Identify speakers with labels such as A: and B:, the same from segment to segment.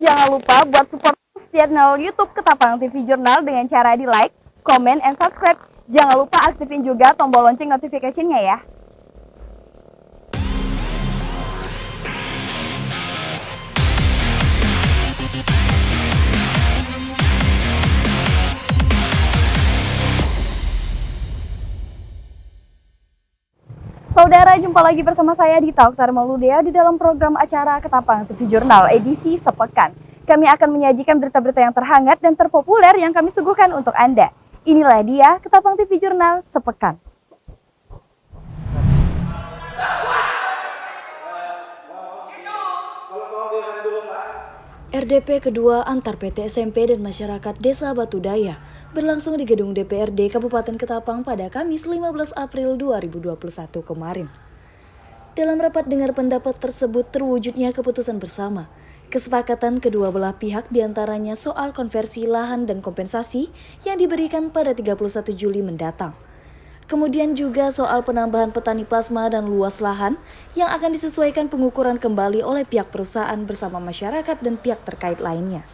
A: Jangan lupa buat support channel YouTube Ketapang TV Jurnal dengan cara di like, comment, and subscribe. Jangan lupa aktifin juga tombol lonceng notification-nya ya. Saudara, jumpa lagi bersama saya di Tauktar Mauludea di dalam program acara Ketapang TV Jurnal edisi sepekan. Kami akan menyajikan berita-berita yang terhangat dan terpopuler yang kami suguhkan untuk Anda. Inilah dia Ketapang TV Jurnal sepekan.
B: RDP kedua antar PT SMP dan masyarakat Desa Batudaya berlangsung di gedung DPRD Kabupaten Ketapang pada Kamis 15 April 2021 kemarin. Dalam rapat dengar pendapat tersebut terwujudnya keputusan bersama. Kesepakatan kedua belah pihak diantaranya soal konversi lahan dan kompensasi yang diberikan pada 31 Juli mendatang. Kemudian juga soal penambahan petani plasma dan luas lahan yang akan disesuaikan pengukuran kembali oleh pihak perusahaan bersama masyarakat dan pihak terkait lainnya.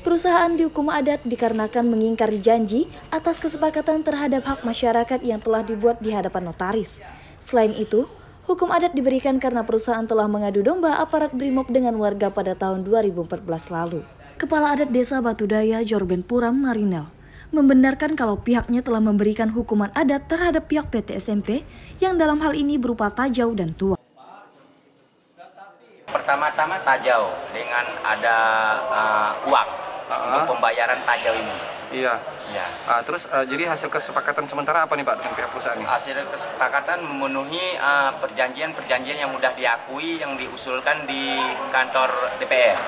B: Perusahaan dihukum adat dikarenakan mengingkari janji atas kesepakatan terhadap hak masyarakat yang telah dibuat di hadapan notaris. Selain itu, hukum adat diberikan karena perusahaan telah mengadu domba aparat BRIMOB dengan warga pada tahun 2014 lalu. Kepala Adat Desa Batudaya Jorben Puram Marinel membenarkan kalau pihaknya telah memberikan hukuman adat terhadap pihak PT SMP yang dalam hal ini berupa tajau dan tua.
C: Pertama-tama tajau dengan ada uang untuk pembayaran tajau ini.
D: Iya.
C: Ya.
D: Terus jadi hasil kesepakatan sementara apa nih Pak dengan pihak perusahaan ini?
C: Hasil kesepakatan memenuhi perjanjian-perjanjian yang mudah diakui yang diusulkan di kantor DPR.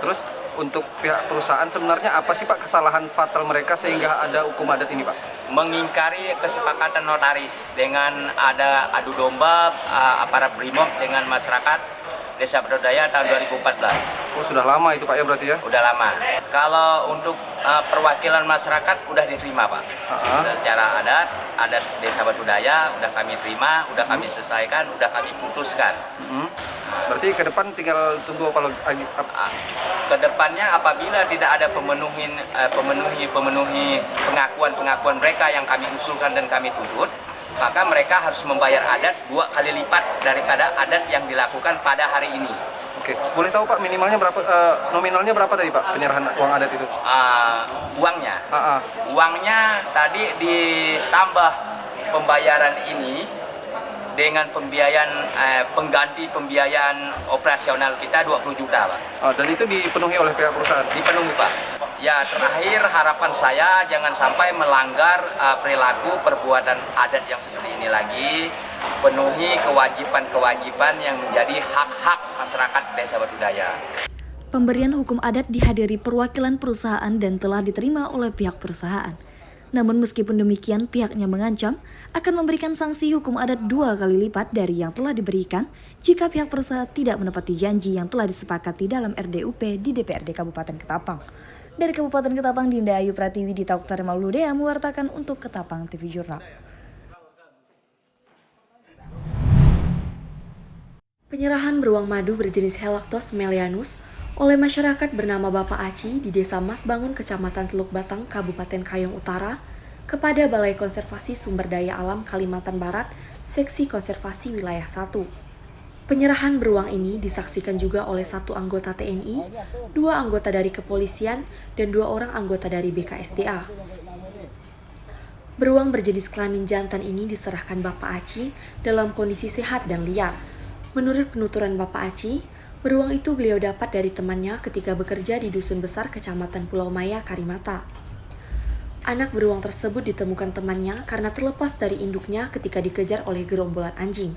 D: Terus untuk pihak perusahaan sebenarnya apa sih Pak kesalahan fatal mereka sehingga ada hukum adat ini Pak?
C: Mengingkari kesepakatan notaris dengan ada adu domba aparat BRIMOB dengan masyarakat Desa Batudaya tahun 2014.
D: Oh sudah lama itu Pak ya berarti ya?
C: Udah lama. Kalau untuk perwakilan masyarakat udah diterima Pak. Secara adat Desa Batudaya udah kami terima, udah kami selesaikan, udah kami putuskan.
D: Berarti ke depan tinggal tunggu apa lagi?
C: Kedepannya apabila tidak ada pemenuhi pengakuan mereka yang kami usulkan dan kami tuntut, maka mereka harus membayar adat 2 kali lipat daripada adat yang dilakukan pada hari ini.
D: Oke, boleh tahu Pak minimalnya berapa, nominalnya berapa tadi Pak penyerahan uang adat itu?
C: Uangnya tadi ditambah pembayaran ini dengan pengganti pembiayaan operasional kita 20 juta Pak.
D: Dan itu dipenuhi oleh pihak perusahaan?
C: Dipenuhi Pak. Ya terakhir harapan saya jangan sampai melanggar perilaku perbuatan adat yang seperti ini lagi. Penuhi kewajiban-kewajiban yang menjadi hak-hak masyarakat Desa Batudaya.
B: Pemberian hukum adat dihadiri perwakilan perusahaan dan telah diterima oleh pihak perusahaan. Namun meskipun demikian pihaknya mengancam akan memberikan sanksi hukum adat 2 kali lipat dari yang telah diberikan jika pihak perusahaan tidak menepati janji yang telah disepakati dalam RDUP di DPRD Kabupaten Ketapang. Dari Kabupaten Ketapang, Dinda Ayu Pratiwi di Tauktar Mauludea mewartakan untuk Ketapang TV Jurnal. Penyerahan beruang madu berjenis Helactos melianus oleh masyarakat bernama Bapak Aci di Desa Mas Bangun, Kecamatan Teluk Batang, Kabupaten Kayong Utara, kepada Balai Konservasi Sumber Daya Alam Kalimantan Barat, Seksi Konservasi Wilayah 1. Penyerahan beruang ini disaksikan juga oleh 1 anggota TNI, 2 anggota dari kepolisian, dan 2 orang anggota dari BKSDA. Beruang berjenis kelamin jantan ini diserahkan Bapak Aci dalam kondisi sehat dan liar. Menurut penuturan Bapak Aci, beruang itu beliau dapat dari temannya ketika bekerja di Dusun Besar Kecamatan Pulau Maya, Karimata. Anak beruang tersebut ditemukan temannya karena terlepas dari induknya ketika dikejar oleh gerombolan anjing.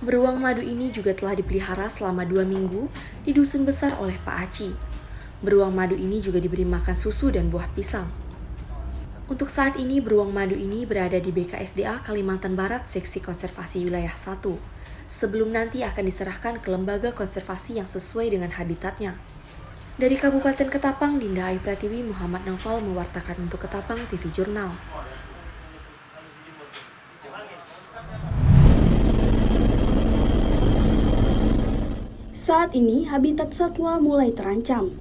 B: Beruang madu ini juga telah dipelihara selama 2 minggu di Dusun Besar oleh Pak Aci. Beruang madu ini juga diberi makan susu dan buah pisang. Untuk saat ini, beruang madu ini berada di BKSDA Kalimantan Barat Seksi Konservasi Wilayah 1. Sebelum nanti akan diserahkan ke lembaga konservasi yang sesuai dengan habitatnya. Dari Kabupaten Ketapang, Dinda Ayu Pratiwi, Muhammad Naufal mewartakan untuk Ketapang TV Jurnal.
E: Saat ini, habitat satwa mulai terancam.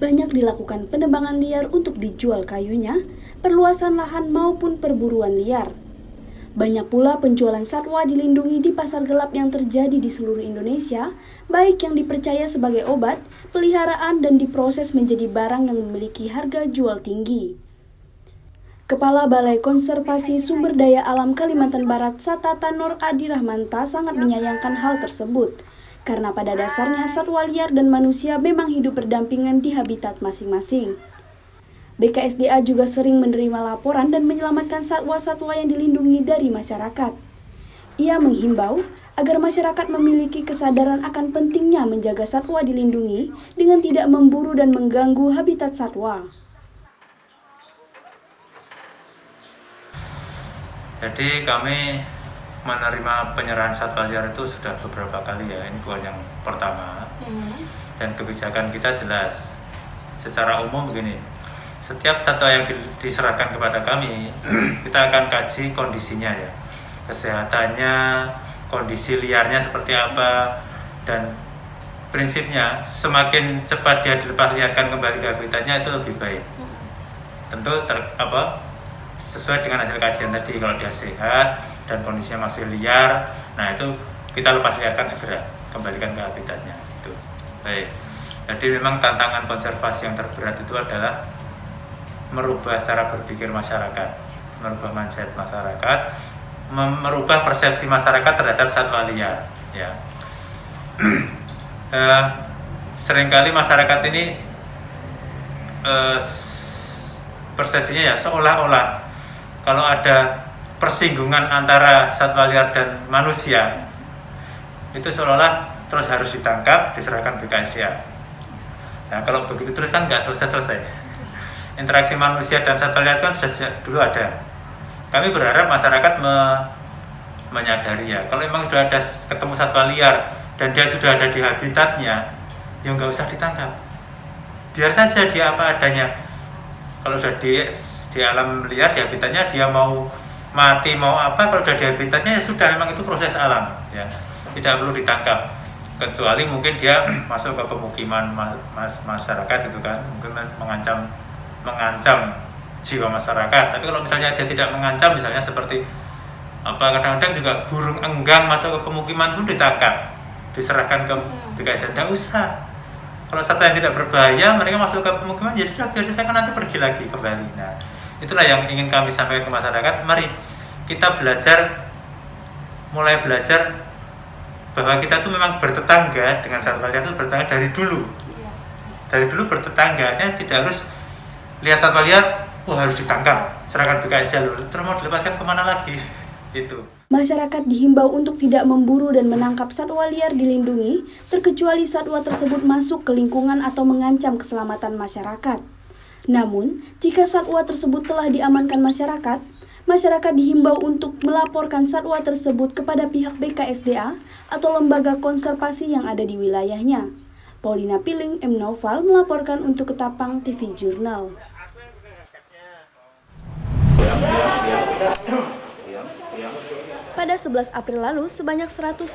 E: Banyak dilakukan penebangan liar untuk dijual kayunya, perluasan lahan maupun perburuan liar. Banyak pula penjualan satwa dilindungi di pasar gelap yang terjadi di seluruh Indonesia, baik yang dipercaya sebagai obat, peliharaan, dan diproses menjadi barang yang memiliki harga jual tinggi. Kepala Balai Konservasi Sumber Daya Alam Kalimantan Barat, Satata Nur Adi Rahmanta, sangat menyayangkan hal tersebut. Karena pada dasarnya satwa liar dan manusia memang hidup berdampingan di habitat masing-masing. BKSDA juga sering menerima laporan dan menyelamatkan satwa-satwa yang dilindungi dari masyarakat. Ia menghimbau agar masyarakat memiliki kesadaran akan pentingnya menjaga satwa dilindungi dengan tidak memburu dan mengganggu habitat satwa.
F: Jadi kami menerima penyerahan satwa liar itu sudah beberapa kali ya, ini bukan yang pertama. Dan kebijakan kita jelas, secara umum begini, setiap satwa yang diserahkan kepada kami, kita akan kaji kondisinya ya, kesehatannya, kondisi liarnya seperti apa, dan prinsipnya semakin cepat dia dilepas liarkan kembali ke habitatnya itu lebih baik. Tentu sesuai dengan hasil kajian tadi, kalau dia sehat dan kondisinya masih liar, nah itu kita lepas liarkan segera, kembalikan ke habitatnya. Itu baik. Jadi memang tantangan konservasi yang terberat itu adalah merubah cara berpikir masyarakat, merubah mindset masyarakat, merubah persepsi masyarakat terhadap satwa liar. Ya. Seringkali masyarakat ini persepsinya ya seolah-olah kalau ada persinggungan antara satwa liar dan manusia, itu seolah-olah terus harus ditangkap, diserahkan BKSDA. Nah, kalau begitu terus kan nggak selesai-selesai. Interaksi manusia dan satwa liar kan sudah sejak dulu ada. Kami berharap masyarakat menyadari ya, kalau memang sudah ada ketemu satwa liar dan dia sudah ada di habitatnya, ya nggak usah ditangkap. Biar saja dia apa adanya. Kalau sudah di alam liar, di habitatnya, dia mau mati mau apa, kalau sudah di habitatnya ya sudah, memang itu proses alam ya, tidak perlu ditangkap, kecuali mungkin dia masuk ke pemukiman masyarakat itu kan, mungkin mengancam jiwa masyarakat. Tapi kalau misalnya dia tidak mengancam, misalnya seperti kadang-kadang juga burung enggang masuk ke pemukiman pun ditangkap, diserahkan ke BKSDA. Tidak usah. Kalau satwa yang tidak berbahaya mereka masuk ke pemukiman, ya sudah, biar saya kan nanti pergi lagi kembali. Nah, itulah yang ingin kami sampaikan ke masyarakat. Mari kita mulai belajar bahwa kita tuh memang bertetangga dengan satwa liar, itu bertetangga dari dulu. Dari dulu bertetangganya, tidak harus lihat satwa liar, harus ditangkap, serahkan BKSDA dulu, terus mau dilepaskan kemana lagi? Itu.
E: Masyarakat dihimbau untuk tidak memburu dan menangkap satwa liar dilindungi, terkecuali satwa tersebut masuk ke lingkungan atau mengancam keselamatan masyarakat. Namun, jika satwa tersebut telah diamankan masyarakat, masyarakat dihimbau untuk melaporkan satwa tersebut kepada pihak BKSDA atau lembaga konservasi yang ada di wilayahnya. Paulina Piling, M. Noval melaporkan untuk Ketapang TV Jurnal. Pada 11 April lalu, sebanyak 113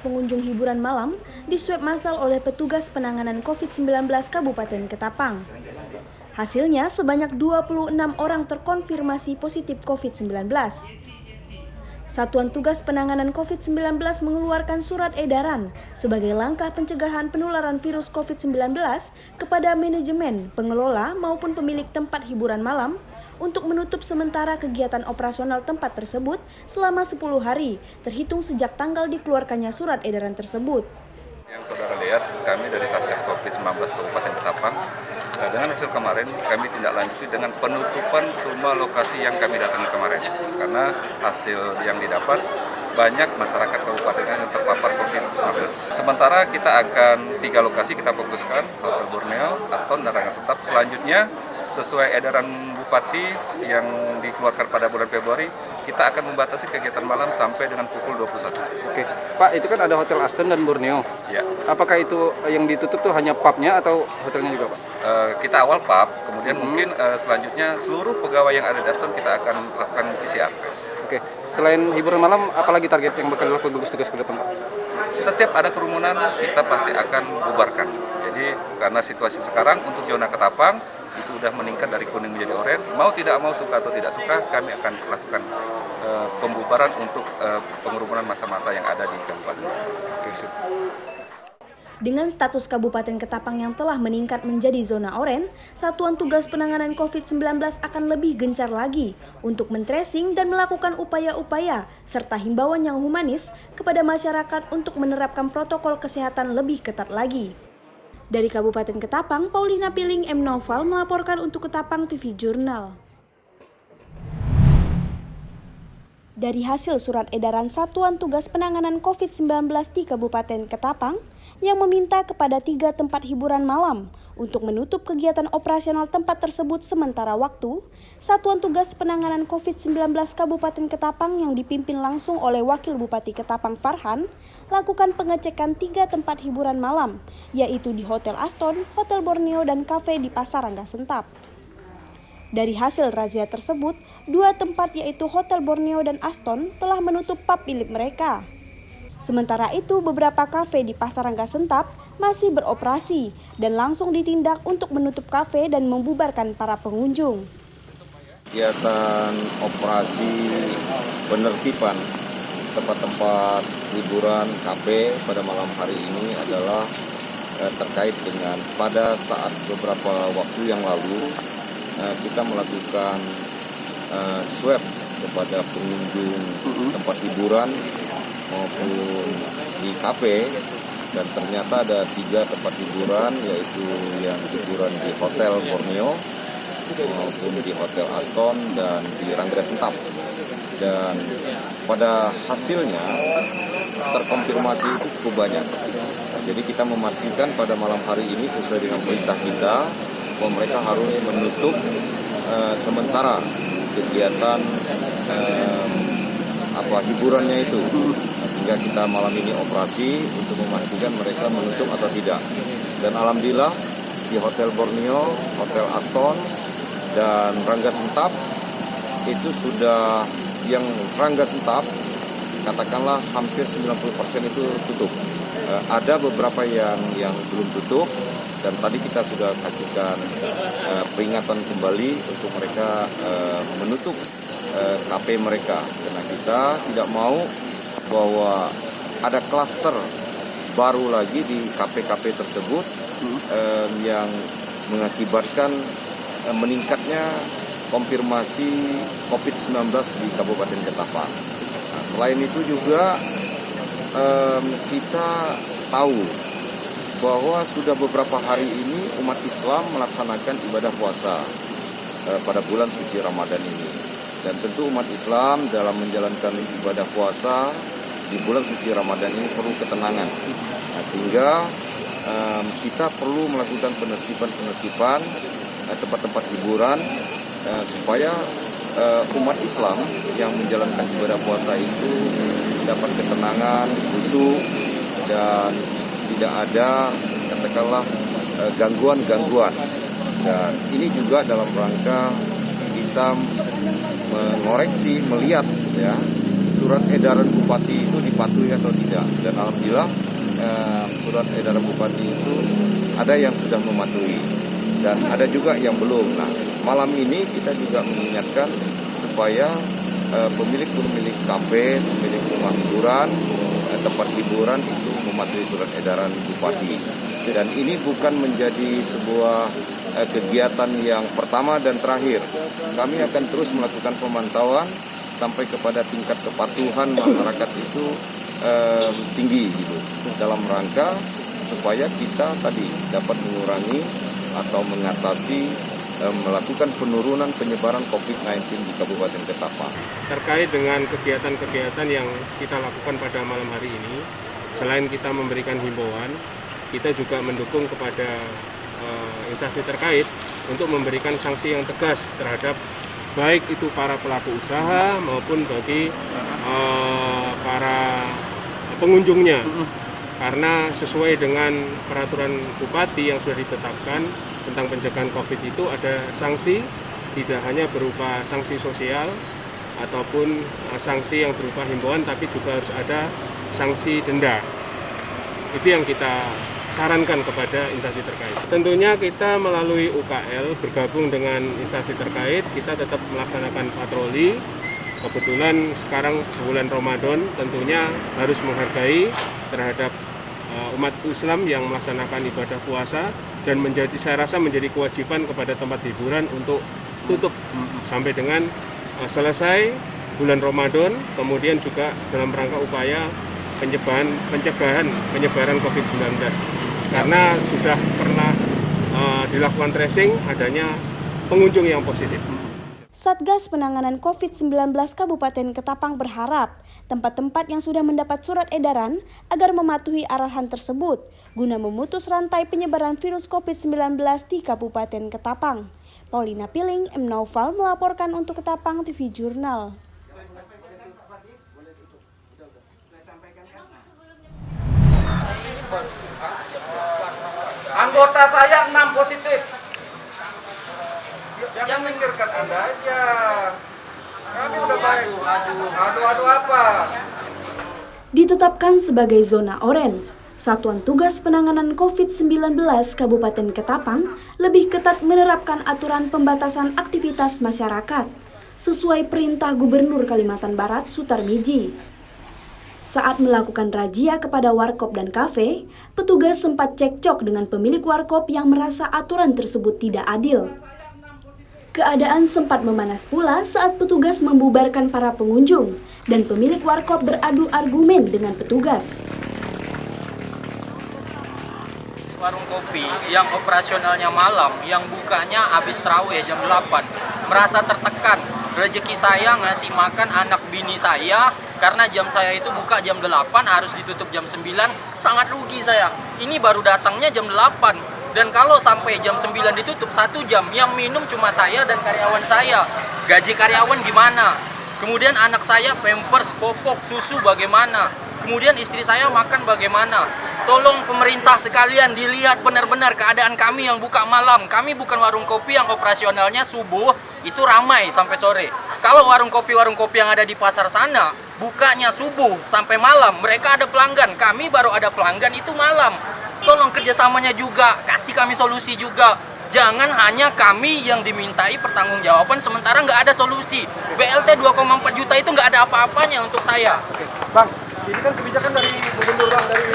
E: pengunjung hiburan malam diswab massal oleh petugas penanganan COVID-19 Kabupaten Ketapang. Hasilnya, sebanyak 26 orang terkonfirmasi positif COVID-19. Satuan Tugas Penanganan COVID-19 mengeluarkan surat edaran sebagai langkah pencegahan penularan virus COVID-19 kepada manajemen, pengelola, maupun pemilik tempat hiburan malam untuk menutup sementara kegiatan operasional tempat tersebut selama 10 hari, terhitung sejak tanggal dikeluarkannya surat edaran tersebut.
G: Yang saudara lihat, kami dari Satgas COVID-19 Kabupaten Ketapang, dengan hasil kemarin kami tindak lanjuti dengan penutupan semua lokasi yang kami datangi kemarin. Karena hasil yang didapat, banyak masyarakat kabupaten yang terpapar COVID-19. Sementara kita akan 3 lokasi kita fokuskan, Hotel Borneo, Aston, dan Rangasentap. Selanjutnya, sesuai edaran Bupati yang dikeluarkan pada bulan Februari, kita akan membatasi kegiatan malam sampai dengan pukul 21.
D: Oke, Pak, itu kan ada Hotel Aston dan Borneo.
G: Ya.
D: Apakah itu yang ditutup tuh hanya pubnya atau hotelnya juga, Pak?
G: Kita awal pub, kemudian mungkin selanjutnya seluruh pegawai yang ada di Aston kita akan lakukan PCR test.
D: Oke, selain hiburan malam, apalagi target yang bakal dilakukan gugus tugas ke depan, Pak?
G: setiap ada kerumunan kita pasti akan bubarkan. Jadi karena situasi sekarang untuk zona Ketapang itu udah meningkat dari kuning menjadi oranye, mau tidak mau, suka atau tidak suka, kami akan lakukan pembubaran untuk pengumuman masa-masa yang ada di Kabupaten.
E: Dengan status Kabupaten Ketapang yang telah meningkat menjadi zona oranye, Satuan Tugas Penanganan COVID-19 akan lebih gencar lagi untuk men-tracing dan melakukan upaya-upaya serta himbauan yang humanis kepada masyarakat untuk menerapkan protokol kesehatan lebih ketat lagi. Dari Kabupaten Ketapang, Paulina Piling M. Noval melaporkan untuk Ketapang TV Jurnal. Dari hasil surat edaran Satuan Tugas Penanganan COVID-19 di Kabupaten Ketapang yang meminta kepada 3 tempat hiburan malam untuk menutup kegiatan operasional tempat tersebut sementara waktu, Satuan Tugas Penanganan COVID-19 Kabupaten Ketapang yang dipimpin langsung oleh Wakil Bupati Ketapang Farhan lakukan pengecekan 3 tempat hiburan malam, yaitu di Hotel Aston, Hotel Borneo, dan kafe di Pasar Rangga Sentap. Dari hasil razia tersebut, 2 tempat yaitu Hotel Borneo dan Aston telah menutup pub milik mereka. Sementara itu, beberapa kafe di Pasar Rangga Sentap masih beroperasi dan langsung ditindak untuk menutup kafe dan membubarkan para pengunjung.
H: Kegiatan operasi penertiban tempat-tempat hiburan kafe pada malam hari ini adalah terkait dengan pada saat beberapa waktu yang lalu kita melakukan swab kepada pengunjung tempat hiburan maupun di kafe, dan ternyata ada 3 tempat hiburan, yaitu yang hiburan di Hotel Borneo maupun di Hotel Aston dan di Rangga Sentap. Dan pada hasilnya terkonfirmasi itu cukup banyak. Jadi kita memastikan pada malam hari ini sesuai dengan perintah kita bahwa mereka harus menutup sementara kegiatan hiburannya itu, sehingga kita malam ini operasi untuk memastikan mereka menutup atau tidak. Dan alhamdulillah di Hotel Borneo, Hotel Aston, dan Rangga Sentap itu sudah, yang Rangga Sentap katakanlah hampir 90% itu tutup. Ada beberapa yang belum tutup, dan tadi kita sudah kasihkan peringatan kembali untuk mereka menutup kafe mereka, karena kita tidak mau bahwa ada klaster baru lagi di kafe-kafe tersebut yang mengakibatkan meningkatnya konfirmasi COVID-19 di Kabupaten Ketapang. Nah, selain itu juga kita tahu bahwa sudah beberapa hari ini umat Islam melaksanakan ibadah puasa pada bulan suci Ramadan ini. Dan tentu umat Islam dalam menjalankan ibadah puasa di bulan suci Ramadan ini perlu ketenangan. Nah, sehingga kita perlu melakukan penertiban tempat-tempat hiburan supaya umat Islam yang menjalankan ibadah puasa itu dapat ketenangan, khusyuk, dan tidak ada katakanlah gangguan-gangguan. Dan ini juga dalam rangka kita mengoreksi, melihat ya surat edaran bupati itu dipatuhi atau tidak. Dan alhamdulillah surat edaran bupati itu ada yang sudah mematuhi dan ada juga yang belum. Nah, malam ini kita juga mengingatkan supaya pemilik kafe, pemilik rumah hiburan, tempat hiburan itu mematuhi surat edaran bupati. Dan ini bukan menjadi sebuah kegiatan yang pertama dan terakhir. Kami akan terus melakukan pemantauan sampai kepada tingkat kepatuhan masyarakat itu tinggi gitu, dalam rangka supaya kita tadi dapat mengurangi atau mengatasi melakukan penurunan penyebaran COVID-19 di Kabupaten Ketapang.
I: Terkait dengan kegiatan-kegiatan yang kita lakukan pada malam hari ini, selain kita memberikan himbauan, kita juga mendukung kepada instansi terkait untuk memberikan sanksi yang tegas terhadap baik itu para pelaku usaha maupun bagi para pengunjungnya. Karena sesuai dengan peraturan bupati yang sudah ditetapkan tentang pencegahan COVID itu ada sanksi, tidak hanya berupa sanksi sosial ataupun sanksi yang berupa himbauan, tapi juga harus ada sanksi denda. Itu yang kita sarankan kepada instansi terkait. Tentunya kita melalui UKL bergabung dengan instansi terkait, kita tetap melaksanakan patroli. Kebetulan sekarang bulan Ramadan tentunya harus menghargai terhadap umat Islam yang melaksanakan ibadah puasa, dan saya rasa menjadi kewajiban kepada tempat hiburan untuk tutup sampai dengan selesai bulan Ramadan, kemudian juga dalam rangka upaya pencegahan penyebaran COVID-19. Karena sudah pernah dilakukan tracing adanya pengunjung yang positif.
E: Satgas Penanganan COVID-19 Kabupaten Ketapang berharap tempat-tempat yang sudah mendapat surat edaran agar mematuhi arahan tersebut guna memutus rantai penyebaran virus COVID-19 di Kabupaten Ketapang. Paulina Piling, M. Naufal melaporkan untuk Ketapang TV Jurnal.
D: Anggota saya 6 positif. Jangan minggirkan Anda aja. Kami udah baik. Aduh apa?
E: Ditetapkan sebagai zona oranye, Satuan Tugas Penanganan COVID-19 Kabupaten Ketapang lebih ketat menerapkan aturan pembatasan aktivitas masyarakat sesuai perintah Gubernur Kalimantan Barat Sutarmiji. Saat melakukan razia kepada warkop dan kafe, petugas sempat cekcok dengan pemilik warkop yang merasa aturan tersebut tidak adil. Keadaan sempat memanas pula saat petugas membubarkan para pengunjung dan pemilik warkop beradu argumen dengan petugas.
J: Warung kopi yang operasionalnya malam, yang bukanya habis tarawih jam 8, merasa tertekan. Rezeki saya ngasih makan anak bini saya, karena jam saya itu buka jam 8, harus ditutup jam 9, sangat rugi saya. Ini baru datangnya jam 8. Dan kalau sampai jam 9 ditutup 1 jam, yang minum cuma saya dan karyawan saya. Gaji karyawan gimana? Kemudian anak saya pampers, popok, susu bagaimana? Kemudian istri saya makan bagaimana? Tolong pemerintah sekalian dilihat benar-benar keadaan kami yang buka malam. Kami bukan warung kopi yang operasionalnya subuh, itu ramai sampai sore. Kalau warung kopi yang ada di pasar sana, bukanya subuh sampai malam, mereka ada pelanggan. Kami baru ada pelanggan itu malam. Tolong kerjasamanya juga, kasih kami solusi juga. Jangan hanya kami yang dimintai pertanggungjawaban sementara nggak ada solusi. BLT 2,4 juta itu nggak ada apa-apanya untuk saya.
D: Oke, Bang, ini kan kebijakan dari Gubernur Bang, dari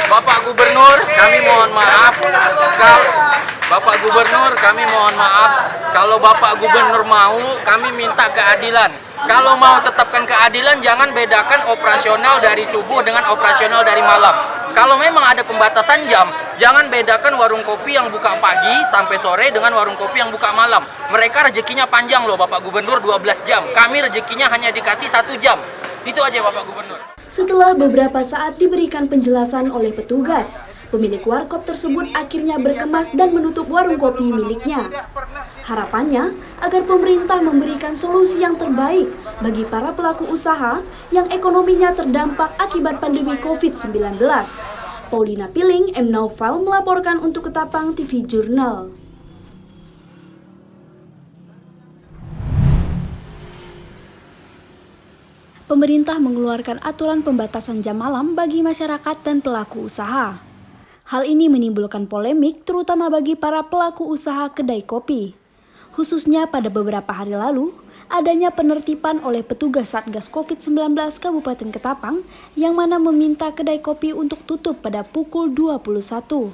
J: Bapak Gubernur, kami mohon maaf. Bapak Gubernur, kami mohon maaf. Kalau Bapak Gubernur mau, kami minta keadilan. Kalau mau tetapkan keadilan, jangan bedakan operasional dari subuh dengan operasional dari malam. Kalau memang ada pembatasan jam, jangan bedakan warung kopi yang buka pagi sampai sore dengan warung kopi yang buka malam. Mereka rezekinya panjang loh, Bapak Gubernur, 12 jam. Kami rezekinya hanya dikasih 1 jam. Itu aja Bapak Gubernur.
E: Setelah beberapa saat diberikan penjelasan oleh petugas, pemilik warkop tersebut akhirnya berkemas dan menutup warung kopi miliknya. Harapannya agar pemerintah memberikan solusi yang terbaik bagi para pelaku usaha yang ekonominya terdampak akibat pandemi COVID-19. Paulina Piling, M. Naufal melaporkan untuk Ketapang TV Jurnal. Pemerintah mengeluarkan aturan pembatasan jam malam bagi masyarakat dan pelaku usaha. Hal ini menimbulkan polemik terutama bagi para pelaku usaha kedai kopi. Khususnya pada beberapa hari lalu, adanya penertiban oleh petugas Satgas COVID-19 Kabupaten Ketapang yang mana meminta kedai kopi untuk tutup pada pukul 21.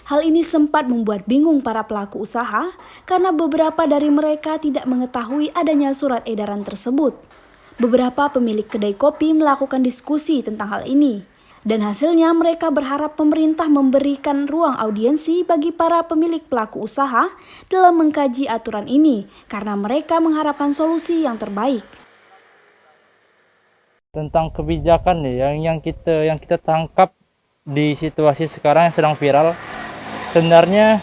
E: Hal ini sempat membuat bingung para pelaku usaha karena beberapa dari mereka tidak mengetahui adanya surat edaran tersebut. Beberapa pemilik kedai kopi melakukan diskusi tentang hal ini. Dan hasilnya mereka berharap pemerintah memberikan ruang audiensi bagi para pemilik pelaku usaha dalam mengkaji aturan ini karena mereka mengharapkan solusi yang terbaik.
K: Tentang kebijakan nih yang kita tangkap di situasi sekarang yang sedang viral, sebenarnya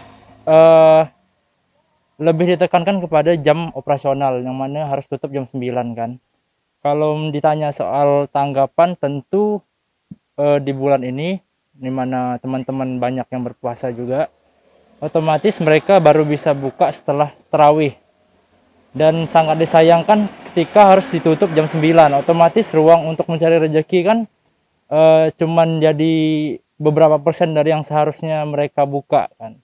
K: lebih ditekankan kepada jam operasional yang mana harus tutup jam 9 kan. Kalau ditanya soal tanggapan, tentu di bulan ini, di mana teman-teman banyak yang berpuasa juga, otomatis mereka baru bisa buka setelah tarawih. Dan sangat disayangkan ketika harus ditutup jam 9, otomatis ruang untuk mencari rezeki kan cuman jadi beberapa persen dari yang seharusnya mereka buka kan.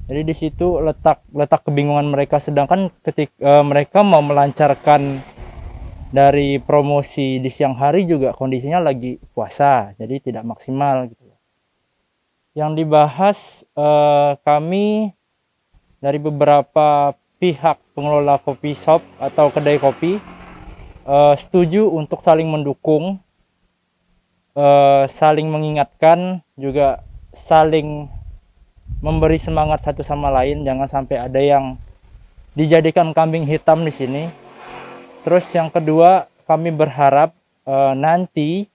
K: Jadi di situ letak kebingungan mereka, sedangkan ketika mereka mau melancarkan dari promosi di siang hari juga kondisinya lagi puasa, jadi tidak maksimal gitu. Yang dibahas kami dari beberapa pihak pengelola kopi shop atau kedai kopi setuju untuk saling mendukung, saling mengingatkan, juga saling memberi semangat satu sama lain, jangan sampai ada yang dijadikan kambing hitam di sini. Terus yang kedua, kami berharap nanti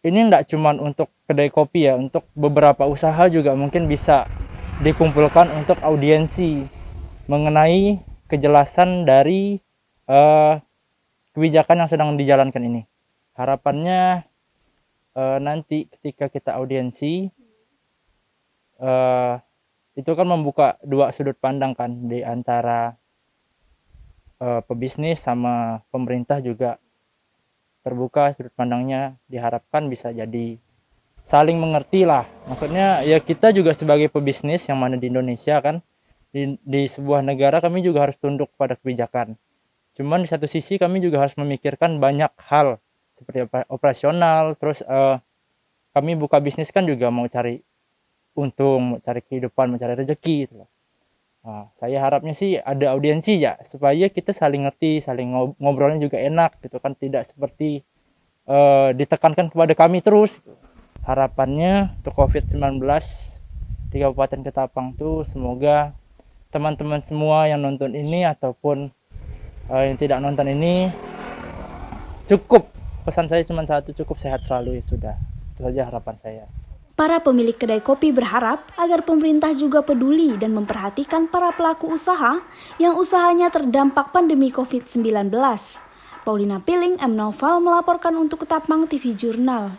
K: ini enggak cuma untuk kedai kopi ya, untuk beberapa usaha juga mungkin bisa dikumpulkan untuk audiensi mengenai kejelasan dari kebijakan yang sedang dijalankan ini. Harapannya nanti ketika kita audiensi itu kan membuka dua sudut pandang kan, di antara pebisnis sama pemerintah juga terbuka sudut pandangnya, diharapkan bisa jadi saling mengerti lah. Maksudnya ya kita juga sebagai pebisnis yang mana di Indonesia kan, di sebuah negara kami juga harus tunduk pada kebijakan. Cuman di satu sisi kami juga harus memikirkan banyak hal seperti operasional, terus kami buka bisnis kan juga mau cari untung, mau cari kehidupan, mau cari rezeki gitu. Nah, saya harapnya sih ada audiensi ya, supaya kita saling ngerti, saling ngobrolnya juga enak gitu kan, tidak seperti ditekankan kepada kami terus. Harapannya untuk COVID-19 di Kabupaten Ketapang tuh semoga teman-teman semua yang nonton ini ataupun yang tidak nonton ini cukup, pesan saya cuma satu, cukup sehat selalu ya sudah. Itu saja harapan saya.
E: Para pemilik kedai kopi berharap agar pemerintah juga peduli dan memperhatikan para pelaku usaha yang usahanya terdampak pandemi COVID-19. Paulina Piling, M. Noval melaporkan untuk Ketapang TV Jurnal.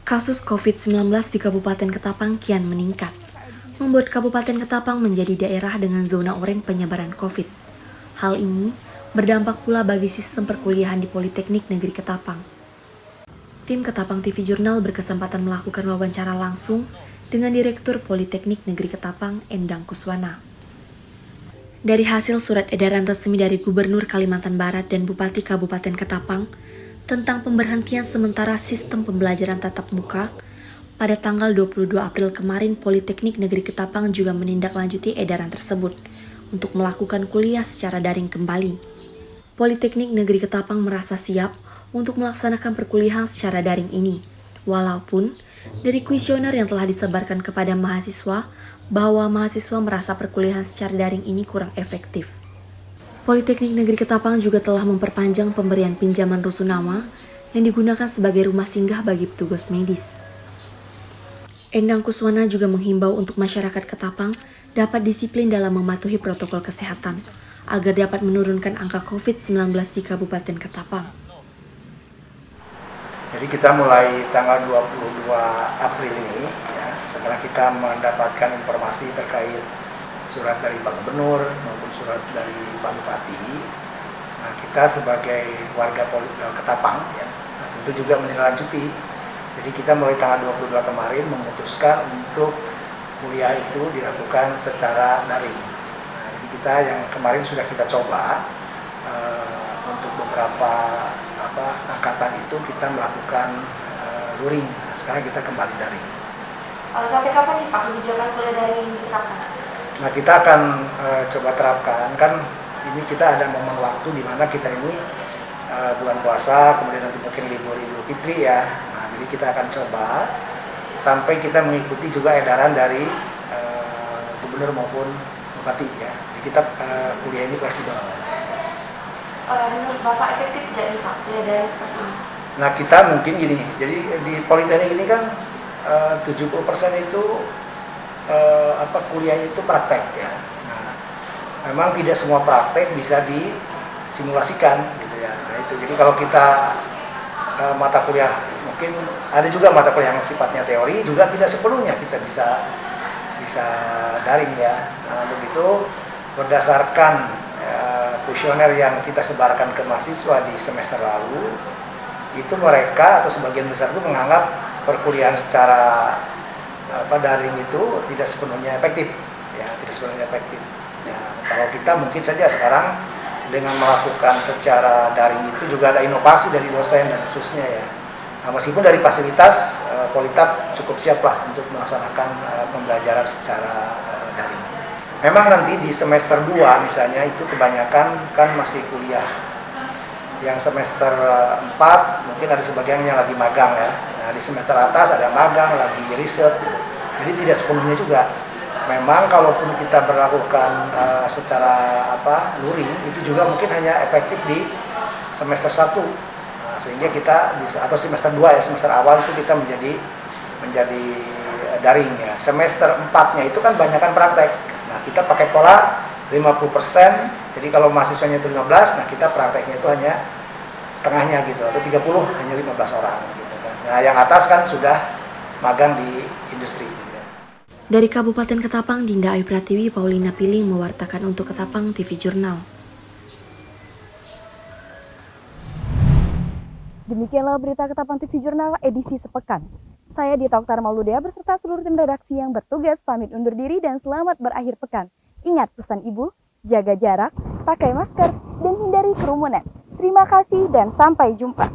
L: Kasus COVID-19 di Kabupaten Ketapang kian meningkat, membuat Kabupaten Ketapang menjadi daerah dengan zona oranye penyebaran COVID. Hal ini berdampak pula bagi sistem perkuliahan di Politeknik Negeri Ketapang. Tim Ketapang TV Jurnal berkesempatan melakukan wawancara langsung dengan Direktur Politeknik Negeri Ketapang, Endang Kuswana. Dari hasil surat edaran resmi dari Gubernur Kalimantan Barat dan Bupati Kabupaten Ketapang tentang pemberhentian sementara sistem pembelajaran tatap muka, pada tanggal 22 April kemarin Politeknik Negeri Ketapang juga menindaklanjuti edaran tersebut untuk melakukan kuliah secara daring kembali. Politeknik Negeri Ketapang merasa siap untuk melaksanakan perkuliahan secara daring ini, walaupun dari kuesioner yang telah disebarkan kepada mahasiswa bahwa mahasiswa merasa perkuliahan secara daring ini kurang efektif. Politeknik Negeri Ketapang juga telah memperpanjang pemberian pinjaman rusunawa yang digunakan sebagai rumah singgah bagi petugas medis. Endang Kuswana juga menghimbau untuk masyarakat Ketapang dapat disiplin dalam mematuhi protokol kesehatan agar dapat menurunkan angka COVID-19 di Kabupaten Ketapang.
M: Jadi kita mulai tanggal 22 April ini, ya, setelah kita mendapatkan informasi terkait surat dari Pak Gubernur maupun surat dari Pak Bupati, nah kita sebagai warga Ketapang, ya, tentu juga menindaklanjuti. Jadi kita mulai tanggal 22 kemarin memutuskan untuk kuliah itu dilakukan secara daring. Kita yang kemarin sudah kita coba untuk beberapa angkatan itu kita melakukan luring. Sekarang kita kembali daring.
L: Sampai kapan nih Pak kebijakan kuliah daring diterapkan?
M: Nah kita akan coba terapkan, kan ini kita ada momen waktu di mana kita ini bulan puasa, kemudian nanti mungkin libur Idul Fitri ya. Nah jadi kita akan coba sampai kita mengikuti juga edaran dari Gubernur maupun Bupati ya. Kita kuliah ini fleksibel.
L: Menurut Bapak efektif tidak nih Pak kuliah daring seperti ini?
M: Nah kita mungkin gini, jadi di Politeknik ini kan 70% itu kuliahnya itu praktek ya. Nah, memang tidak semua praktek bisa disimulasikan gitu ya. Nah itu jadi kalau kita mata kuliah mungkin ada juga mata kuliah yang sifatnya teori juga tidak sepenuhnya kita bisa daring ya. Nah, begitu berdasarkan kuesioner yang kita sebarkan ke mahasiswa di semester lalu, itu mereka atau sebagian besar itu menganggap perkuliahan secara daring itu tidak sepenuhnya efektif, ya, tidak sepenuhnya efektif. Ya, kalau kita mungkin saja sekarang dengan melakukan secara daring itu juga ada inovasi dari dosen dan seterusnya ya. Nah, meskipun dari fasilitas Politap cukup siap lah untuk melaksanakan pembelajaran secara daring. Memang nanti di semester 2 misalnya itu kebanyakan kan masih kuliah. Yang semester 4 mungkin ada sebagian yang lagi magang ya. Nah, di semester atas ada magang, lagi riset gitu. Jadi tidak sepenuhnya juga. Memang kalaupun kita berlakukan secara luring itu juga mungkin hanya efektif di semester 1. Nah, sehingga kita atau semester 2 ya, semester awal itu kita menjadi daring ya. Semester 4-nya itu kan banyakkan praktek. Nah, kita pakai pola 50%. Jadi kalau mahasiswanya itu 15, nah kita prakteknya itu hanya setengahnya gitu, atau 30 hanya 15 orang gitu kan. Nah, yang atas kan sudah magang di industri.
L: Dari Kabupaten Ketapang, Dinda Ayu Pratiwi, Paulina Pilih mewartakan untuk Ketapang TV Jurnal.
A: Demikianlah berita Ketapang TV Jurnal edisi sepekan. Saya Dita Oktar Mauludea beserta seluruh tim redaksi yang bertugas pamit undur diri dan selamat berakhir pekan. Ingat pesan ibu, jaga jarak, pakai masker, dan hindari kerumunan. Terima kasih dan sampai jumpa.